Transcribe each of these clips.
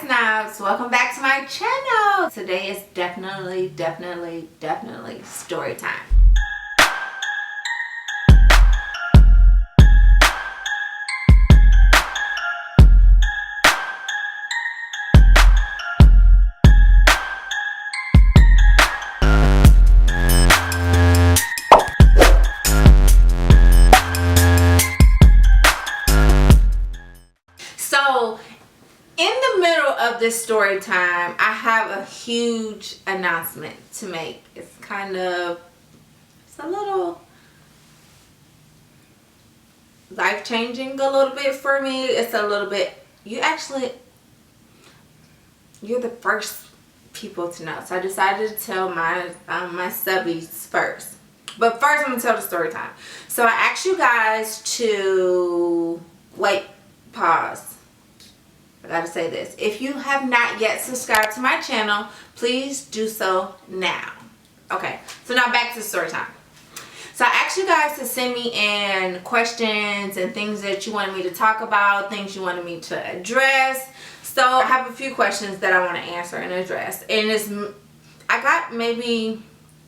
snobs, welcome back to my channel. Today is definitely story time. So in the middle of this story time, I have a huge announcement to make. It's a little life-changing a little bit for me. It's a little bit, you're the first people to know. So I decided to tell my subbies first. But first I'm going to tell the story time. So I asked you guys to pause. I gotta say this. If you have not yet subscribed to my channel, please do so now. Okay, so now back to the story time. So I asked you guys to send me in questions and things that you wanted me to talk about, things you wanted me to address. So I have a few questions that I want to answer and address. And I got maybe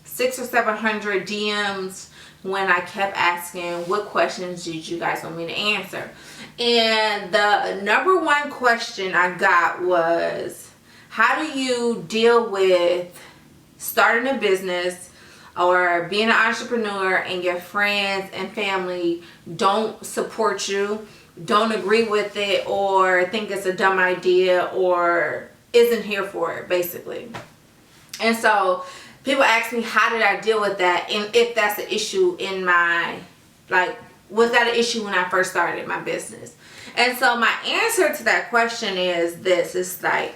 600 or 700 DMs when I kept asking, what questions did you guys want me to answer? And the number one question I got was, how do you deal with starting a business or being an entrepreneur and your friends and family don't support you, don't agree with it, or think it's a dumb idea, or isn't here for it, basically? And so people ask me, how did I deal with that, and if that's an issue in my, was that an issue when I first started my business? And so my answer to that question is this. It's I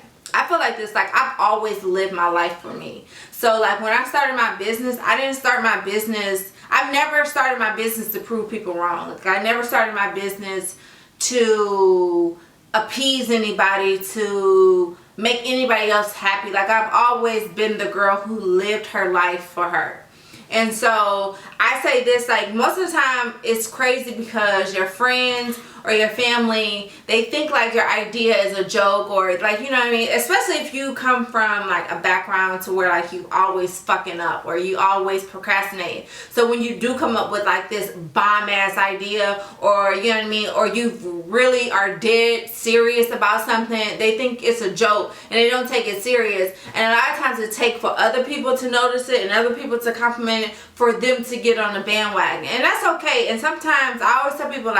feel like this, I've always lived my life for me. So when I started my business, I've never started my business to prove people wrong. I never started my business to appease anybody, to make anybody else happy. I've always been the girl who lived her life for her. And so I say this, most of the time it's crazy because your friends or your family, they think your idea is a joke, or you know what I mean? Especially if you come from a background to where you always fucking up or you always procrastinate. So when you do come up with this bomb ass idea, or you know what I mean, or you really are dead serious about something, they think it's a joke and they don't take it serious. And a lot of times it takes for other people to notice it and other people to compliment it for them to get on the bandwagon. And that's okay. And sometimes I always tell people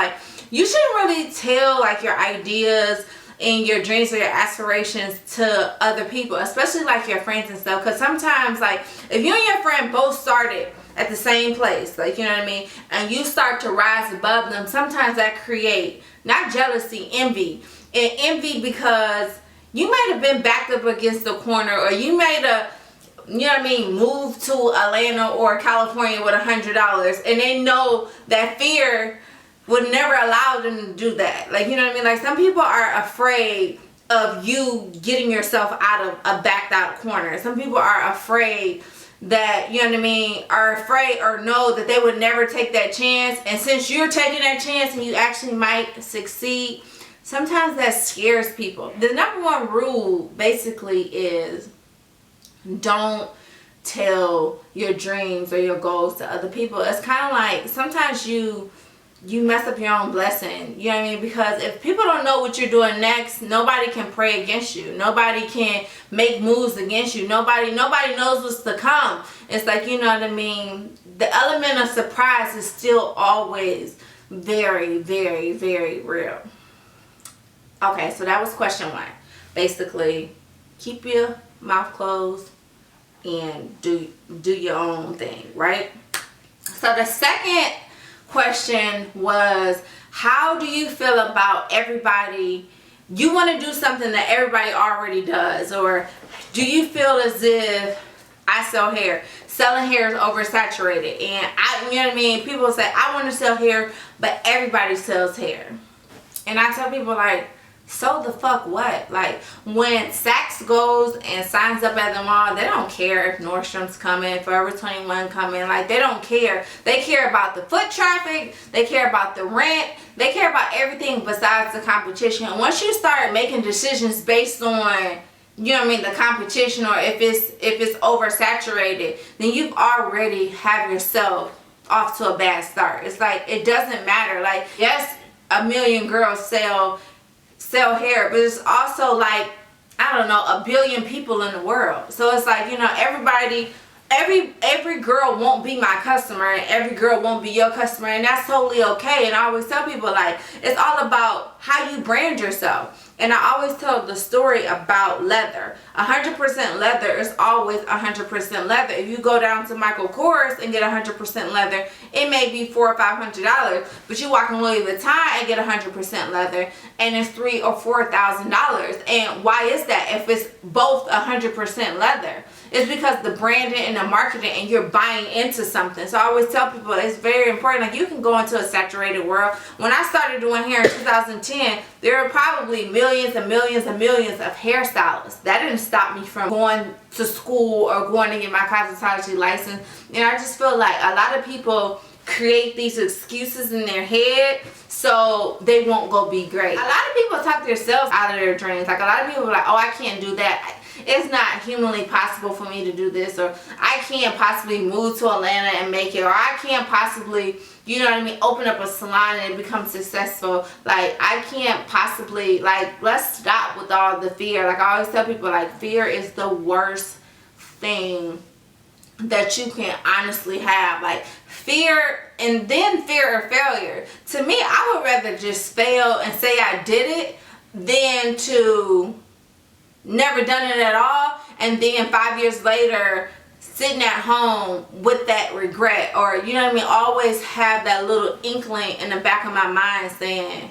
you shouldn't really tell your ideas and your dreams or your aspirations to other people, especially your friends and stuff. Because sometimes if you and your friend both started at the same place, you know what I mean, and you start to rise above them, sometimes that create not jealousy, envy. And envy because you might have been backed up against the corner, or you made you know what I mean, move to Atlanta or California with $100, and they know that fear would never allow them to do that. You know what I mean? Some people are afraid of you getting yourself out of a backed out corner. Some people are afraid that, you know what I mean, are afraid or know that they would never take that chance. And since you're taking that chance and you actually might succeed, sometimes that scares people. The number one rule basically is, don't tell your dreams or your goals to other people. It's kind of sometimes you mess up your own blessing, you know what I mean? Because if people don't know what you're doing next, nobody can pray against you. Nobody can make moves against you. Nobody knows what's to come. It's you know what I mean? The element of surprise is still always very, very, very real. Okay, so that was question one. Basically, keep your mouth closed and do your own thing, right? So the second question was, how do you feel about everybody? You want to do something that everybody already does, or do you feel as if I sell hair? Selling hair is oversaturated, and you know what I mean? People say, I want to sell hair, but everybody sells hair. And I tell people So the fuck what? Like, when Saks goes and signs up at the mall, they don't care if Nordstrom's coming, Forever 21 coming. Like, they don't care. They care about the foot traffic. They care about the rent. They care about everything besides the competition. And once you start making decisions based on, you know what I mean, the competition, or if it's oversaturated, then you've already have yourself off to a bad start. It's like, it doesn't matter. Like, yes, a million girls sell hair, but it's also like, I don't know, a billion people in the world. So it's like, you know, every girl won't be my customer, and every girl won't be your customer, and that's totally okay. And I always tell people, like, it's all about how you brand yourself. And I always tell the story about leather. 100% leather is always 100% leather. If you go down to Michael Kors and get 100% leather, it may be $400 or $500, but you walk in Louis Vuitton and get 100% leather, and it's $3,000 or $4,000. And why is that? If it's both 100% leather, it's because the branding and the marketing, and you're buying into something. So I always tell people, it's very important. Like, you can go into a saturated world. When I started doing hair in 2010, there were probably millions and millions and millions of hairstylists. That didn't stop me from going to school or going to get my cosmetology license. And I just feel like a lot of people create these excuses in their head so they won't go be great. A lot of people talk themselves out of their dreams. Like, a lot of people are like, oh, I can't do that. It's not humanly possible for me to do this, or I can't possibly move to Atlanta and make it, or I can't possibly, you know what I mean, open up a salon and become successful. Like, I can't possibly, like, let's stop with all the fear. Like, I always tell people, like, fear is the worst thing that you can honestly have. Like, fear, and then fear of failure. To me, I would rather just fail and say I did it than to never done it at all, and then 5 years later sitting at home with that regret, or, you know what I mean, always have that little inkling in the back of my mind saying,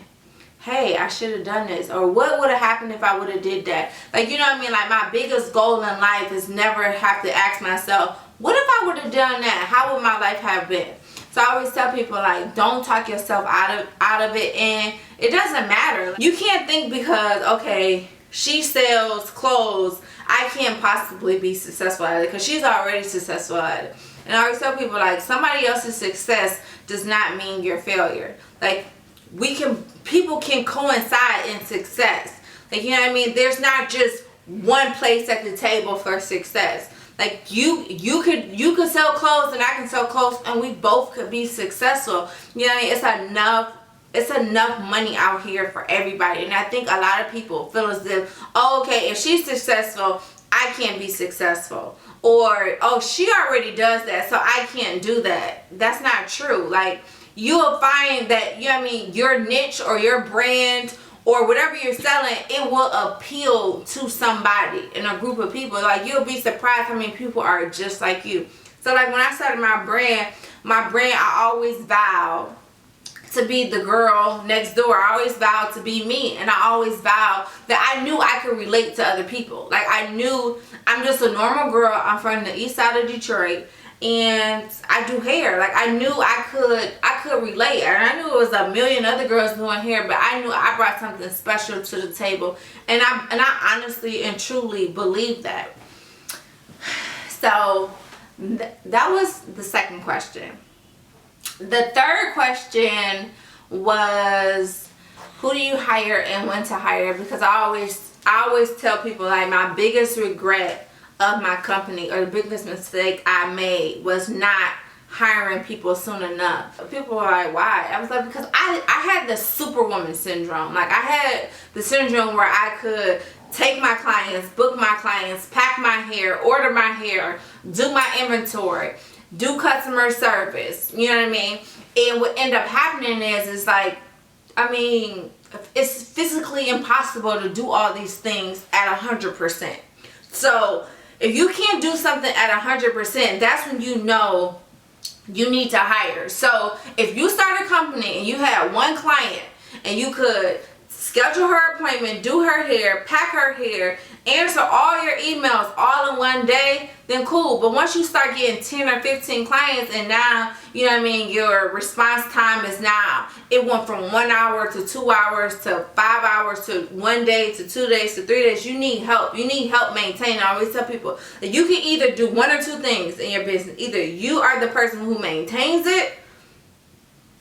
hey, I should have done this, or what would have happened if I would have did that. Like, you know what I mean, like, my biggest goal in life is never have to ask myself, what if I would have done that? How would my life have been? So I always tell people, like, don't talk yourself out of it. And it doesn't matter. You can't think because, okay, she sells clothes, I can't possibly be successful at it, because she's already successful at it. And I always tell people, like, somebody else's success does not mean your failure. Like, people can coincide in success. Like, you know what I mean? There's not just one place at the table for success. Like, you could sell clothes and I can sell clothes, and we both could be successful. You know what I mean? It's enough money out here for everybody. And I think a lot of people feel as if, oh, okay, if she's successful, I can't be successful. Or, oh, she already does that, so I can't do that. That's not true. Like, you'll find that, you know what I mean, your niche or your brand or whatever you're selling, it will appeal to somebody in a group of people. Like, you'll be surprised how many people are just like you. So, like, when I started my brand, I always vowed to be the girl next door. I always vowed to be me, and I always vowed that I knew I could relate to other people. Like, I knew I'm just a normal girl. I'm from the east side of Detroit, and I do hair. Like, I knew I could relate, and I knew it was a million other girls doing hair, but I knew I brought something special to the table, and I honestly and truly believe that. So that was the second question. The third question was, who do you hire and when to hire? Because I always tell people, like, my biggest regret of my company, or the biggest mistake I made, was not hiring people soon enough. People were like, why? I was like, because I had the superwoman syndrome. Like, I had the syndrome where I could take my clients, book my clients, pack my hair, order my hair, do my inventory, do customer service, you know what I mean? And what end up happening is like, I mean, it's physically impossible to do all these things at 100%. So if you can't do something at 100%, that's when you know you need to hire. So if you start a company and you had one client and you could schedule her appointment, do her hair, pack her hair, answer all your emails all in one day, then cool. But once you start getting 10 or 15 clients, and now, you know what I mean, your response time is now, it went from 1 hour to 2 hours to 5 hours to 1 day to 2 days to 3 days. You need help. You need help maintaining. I always tell people that you can either do one or two things in your business. Either you are the person who maintains it,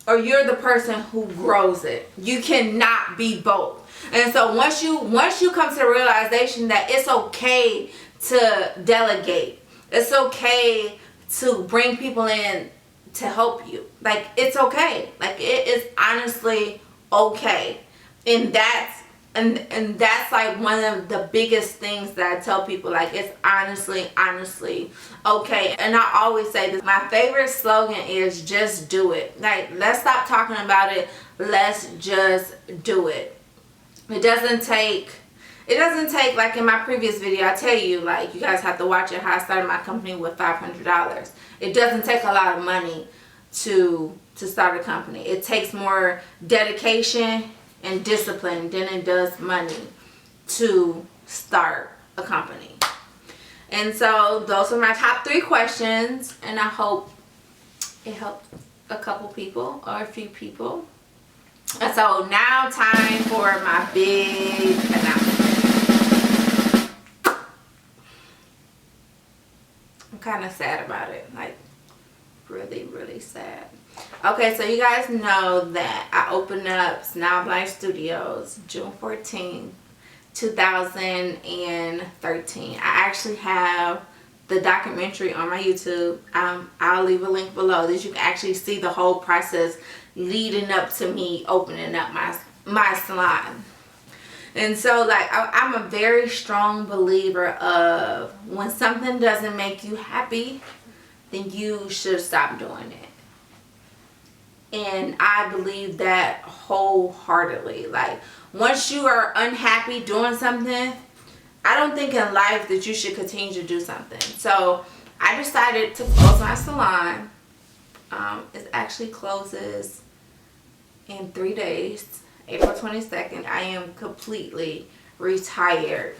or you're the person who grows it. You cannot be both. And so once you come to the realization that it's okay to delegate, it's okay to bring people in to help you. Like, it's okay. Like, it is honestly okay. And that's like one of the biggest things that I tell people. Like, it's honestly okay. And I always say this, my favorite slogan is just do it. Like, let's stop talking about it. Let's just do it. It doesn't take, like in my previous video, I tell you, like, you guys have to watch it, how I started my company with $500. It doesn't take a lot of money to start a company. It takes more dedication and discipline than it does money to start a company. And so those are my top 3 questions, and I hope it helped a couple people or a few people. And so now time for my big announcement. I'm kind of sad about it, like really sad. Okay, so you guys know that I opened up Snobs Studios June 14th, 2013. I actually have the documentary on my YouTube. I'll leave a link below that you can actually see the whole process leading up to me opening up my salon. And so, like, I'm a very strong believer of when something doesn't make you happy, then you should stop doing it. And I believe that wholeheartedly. Like, once you are unhappy doing something, I don't think in life that you should continue to do something. So I decided to close my salon. It actually closes in 3 days, April 22nd. I am completely retired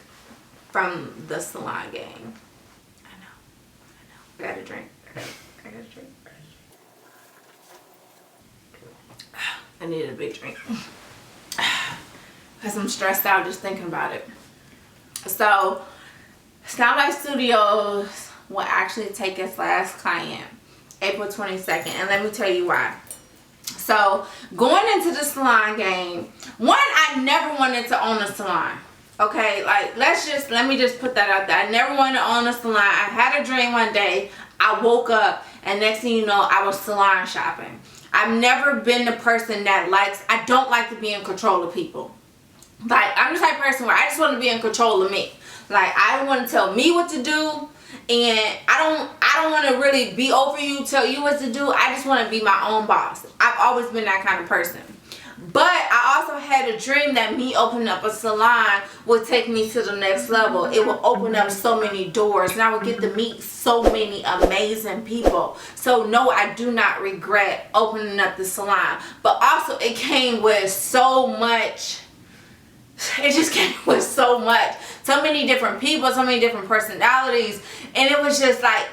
from the salon game. I know. I got a drink. I got a drink. I need a big drink because I'm stressed out just thinking about it. So Storytime Studios will actually take its last client April 22nd, and let me tell you why. So going into the salon game, one, I never wanted to own a salon. Okay, like, let me just put that out there. I never wanted to own a salon. I had a dream one day. I woke up and next thing you know, I was salon shopping. I've never been the person that I don't like to be in control of people. Like, I'm the type of person where I just want to be in control of me. Like, I don't want to tell me what to do, and I don't want to really be over you, tell you what to do. I just want to be my own boss. I've always been that kind of person. But I also had a dream that me opening up a salon would take me to the next level. It will open up so many doors, and I would get to meet so many amazing people. So no, I do not regret opening up the salon. But also, it came with so much. It just came with so much. So many different people, so many different personalities. And it was just like,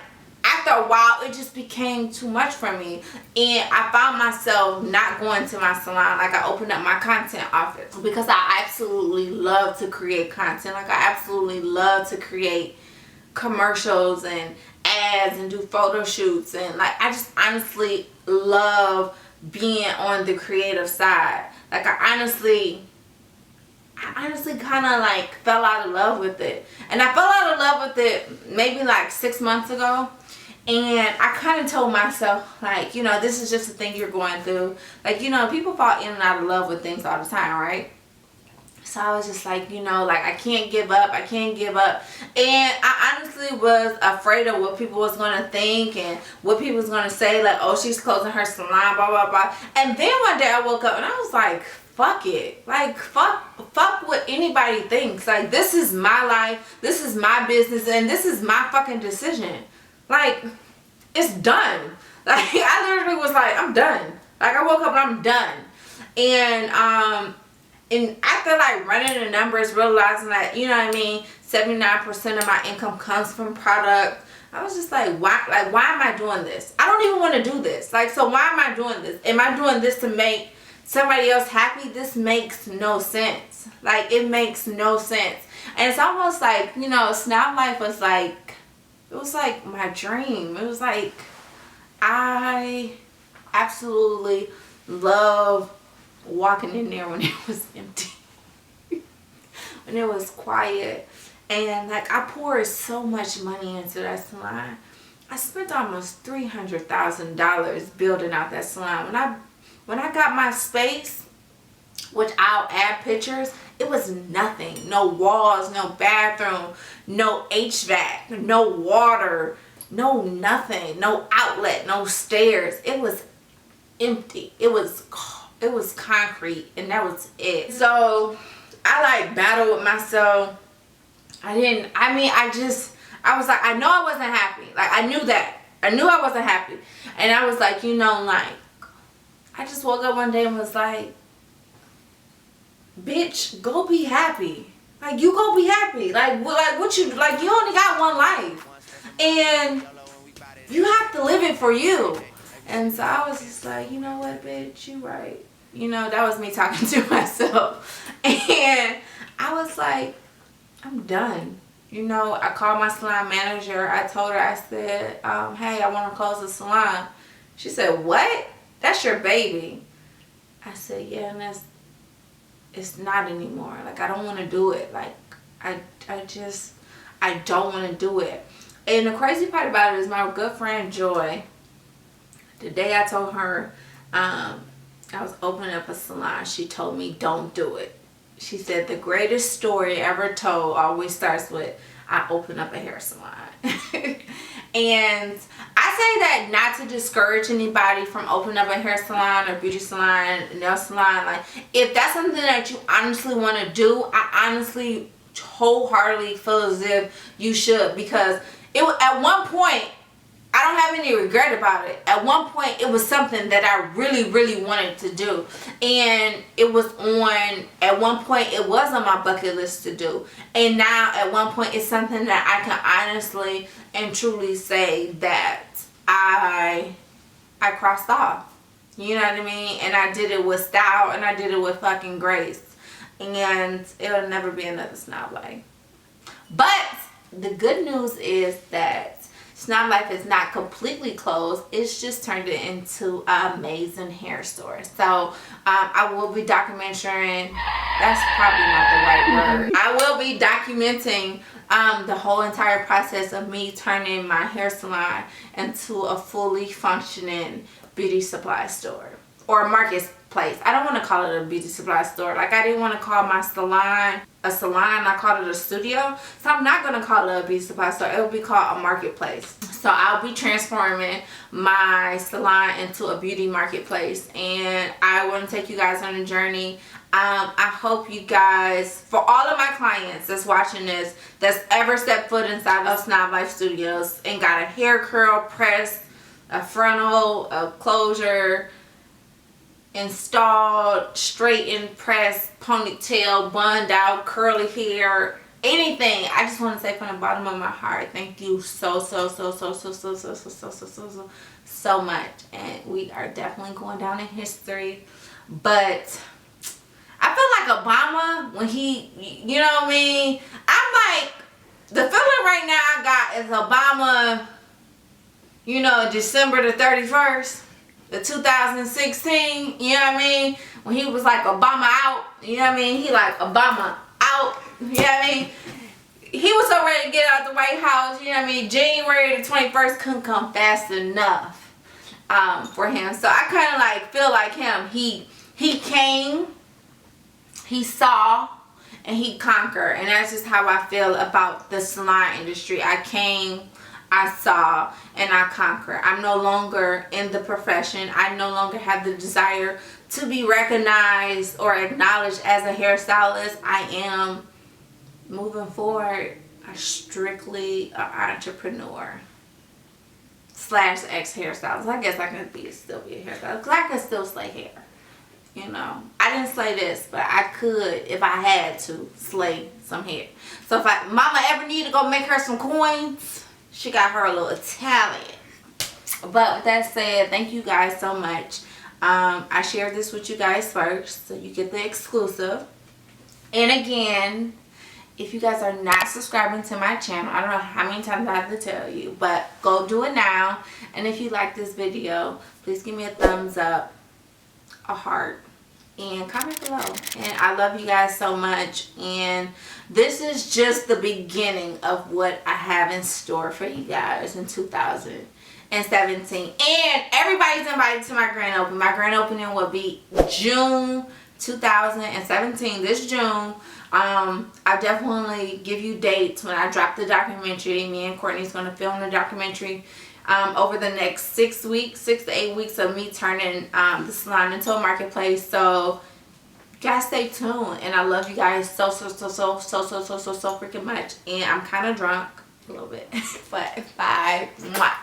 after a while, it just became too much for me. And I found myself not going to my salon. Like, I opened up my content office because I absolutely love to create content. Like, I absolutely love to create commercials and ads and do photo shoots. And, like, I just honestly love being on the creative side. Like, I honestly kind of like fell out of love with it. And I fell out of love with it maybe like 6 months ago. And I kind of told myself, like, you know, this is just a thing you're going through. Like, you know, people fall in and out of love with things all the time, right? So I was just like, you know, like, I can't give up. I can't give up. And I honestly was afraid of what people was going to think and what people was going to say. Like, oh, she's closing her salon, blah, blah, blah. And then one day I woke up and I was like, fuck it. Like, fuck what anybody thinks. Like, this is my life. This is my business. And this is my fucking decision. Like, it's done. Like, I literally was like, I'm done. Like, I woke up and I'm done. And And after like running the numbers, realizing that, you know what I mean, 79% of my income comes from product, I was just like, why am I doing this? I don't even want to do this. Like, so why am I doing this? Am I doing this to make somebody else happy? This makes no sense. Like, it makes no sense. And it's almost like, you know, Snob Life was like, it was like my dream. It was like, I absolutely love walking in there when it was empty. When it was quiet. And like, I poured so much money into that salon. I spent almost $300,000 building out that salon. When I got my space, which I'll add pictures, it was nothing. No walls, no bathroom, no HVAC, no water, no nothing, no outlet, no stairs. It was empty. It was concrete, and that was it. So I like battled with myself. I was like, I know I wasn't happy. Like, I knew that. I knew I wasn't happy. And I was like, you know, like, I just woke up one day and was like, bitch, go be happy. Like, you go be happy. Like what you, like, you only got one life. And you have to live it for you. And so I was just like, you know what, bitch, you right. You know, that was me talking to myself. And I was like, I'm done. You know, I called my salon manager. I told her, I said, hey, I want to close the salon. She said, what? That's your baby. I said, yeah, and it's not anymore. Like, I don't want to do it. Like, I don't want to do it. And the crazy part about it is my good friend Joy, the day I told her I was opening up a salon, she told me, don't do it. She said, the greatest story ever told always starts with, I opened up a hair salon. And I say that not to discourage anybody from opening up a hair salon or beauty salon, nail salon. Like, if that's something that you honestly want to do, I honestly wholeheartedly feel as if you should, because at one point, I don't have any regret about it. At one point, it was something that I really, really wanted to do. And it was at one point, it was on my bucket list to do. And now, at one point, it's something that I can honestly and truly say that I crossed off. You know what I mean? And I did it with style, and I did it with fucking grace. And it'll never be another Snob Life. But the good news is that Snob Life is not completely closed. It's just turned it into an amazing hair store. So I will be documenting. That's probably not the right word. I will be documenting the whole entire process of me turning my hair salon into a fully functioning beauty supply store or marketplace. I don't want to call it a beauty supply store. Like, I didn't want to call my salon a salon. I called it a studio. So I'm not going to call it a beauty supply store. It will be called a marketplace. So I'll be transforming my salon into a beauty marketplace. And I want to take you guys on a journey. I hope you guys, for all of my clients that's watching this, that's ever stepped foot inside of Snob Life Studios and got a hair curl, press, a frontal, a closure, installed, straightened, pressed, ponytail, bunned out, curly hair, anything. I just want to say from the bottom of my heart, thank you so much. And we are definitely going down in history. But I feel like Obama, when he, you know what I mean? I'm like, the feeling right now I got is Obama, you know, December the 31st. The 2016, you know what I mean? When he was like Obama out, you know what I mean? He like Obama out, you know what I mean? He was so ready to get out the White House, you know what I mean? January the 21st couldn't come fast enough for him. So I kind of like feel like him. He came, he saw, and he conquered. And that's just how I feel about the salon industry. I came, I saw, and I conquer. I'm no longer in the profession. I no longer have the desire to be recognized or acknowledged as a hairstylist. I am moving forward strictly an entrepreneur / ex hairstylist. I guess I can still be a hairstylist because I can still slay hair. you know, I didn't slay this, but I could, if I had to, slay some hair. So if mama ever need to go make her some coins, she got her a little talent. But with that said, thank you guys so much. I shared this with you guys first, so you get the exclusive. And again, if you guys are not subscribing to my channel, I don't know how many times I have to tell you, but go do it now. And if you like this video, please give me a thumbs up, a heart, and comment below. And I love you guys so much. And this is just the beginning of what I have in store for you guys in 2017. And everybody's invited to my grand opening. My grand opening will be June 2017, this June. I'll definitely give you dates when I drop the documentary. Me and Courtney's going to film the documentary over the next 6 weeks, 6 to 8 weeks of me turning the salon into a marketplace. So guys, stay tuned. And I love you guys so freaking much. And I'm kind of drunk a little bit. But bye. Mwah.